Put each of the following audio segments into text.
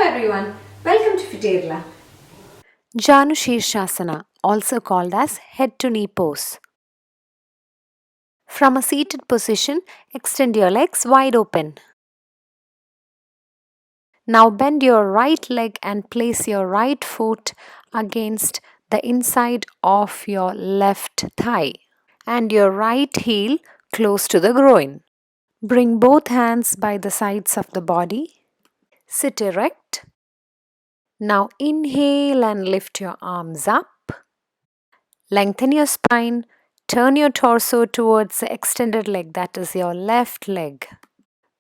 everyone, welcome to FITerala. Janu Sirsasana, also called as head to knee pose. From a seated position, extend your legs wide open. Now bend your right leg and place your right foot against the inside of your left thigh and your right heel close to the groin. Bring both hands by the sides of the body. Sit erect. Now inhale and lift your arms up. Lengthen your spine. Turn your torso towards the extended leg, that is your left leg.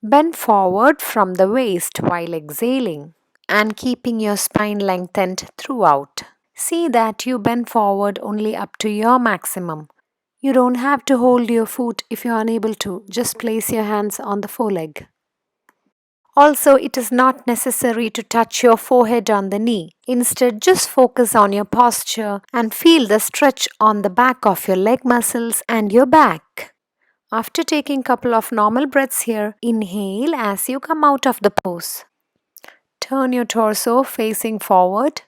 Bend forward from the waist while exhaling and keeping your spine lengthened throughout. See that you bend forward only up to your maximum. You don't have to hold your foot if you're unable to. Just place your hands on the foreleg. Also, it is not necessary to touch your forehead on the knee. Instead, just focus on your posture and feel the stretch on the back of your leg muscles and your back. After taking a couple of normal breaths here, inhale as you come out of the pose. Turn your torso facing forward.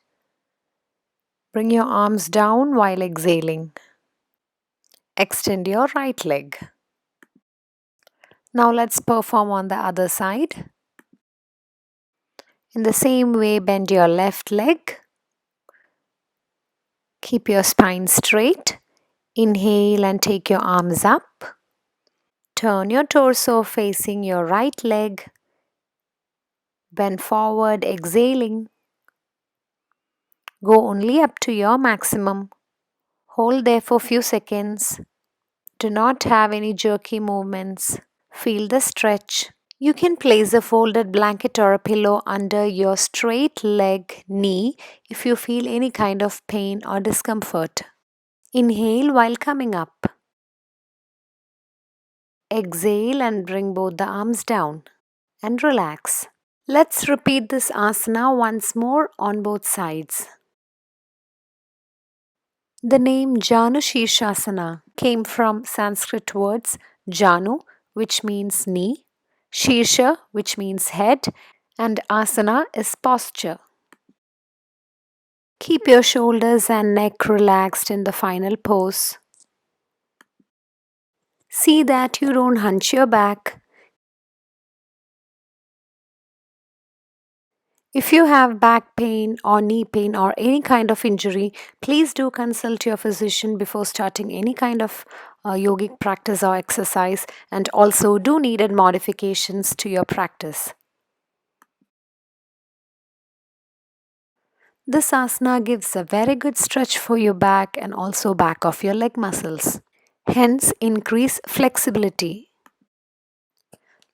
Bring your arms down while exhaling. Extend your right leg. Now let's perform on the other side. In the same way, bend your left leg. Keep your spine straight. Inhale and take your arms up. Turn your torso facing your right leg. Bend forward, exhaling. Go only up to your maximum. Hold there for a few seconds. Do not have any jerky movements. Feel the stretch. You can place a folded blanket or a pillow under your straight leg knee if you feel any kind of pain or discomfort. Inhale while coming up. Exhale and bring both the arms down and relax. Let's repeat this asana once more on both sides. The name Janu Sirsasana came from Sanskrit words Janu, which means knee, Sirsha, which means head, and asana is posture. Keep your shoulders and neck relaxed in the final pose. See that you don't hunch your back. If you have back pain or knee pain or any kind of injury, please do consult your physician before starting any kind of yogic practice or exercise, and also do needed modifications to your practice. This asana gives a very good stretch for your back and also back of your leg muscles. Hence, increase flexibility.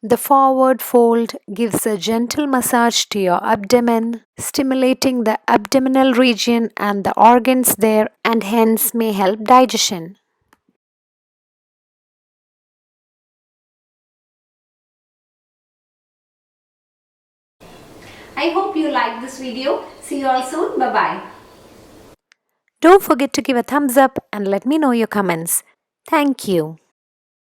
The forward fold gives a gentle massage to your abdomen, stimulating the abdominal region and the organs there, and hence may help digestion. I hope you liked this video. See you all soon. Bye-bye. Don't forget to give a thumbs up and let me know your comments. Thank you.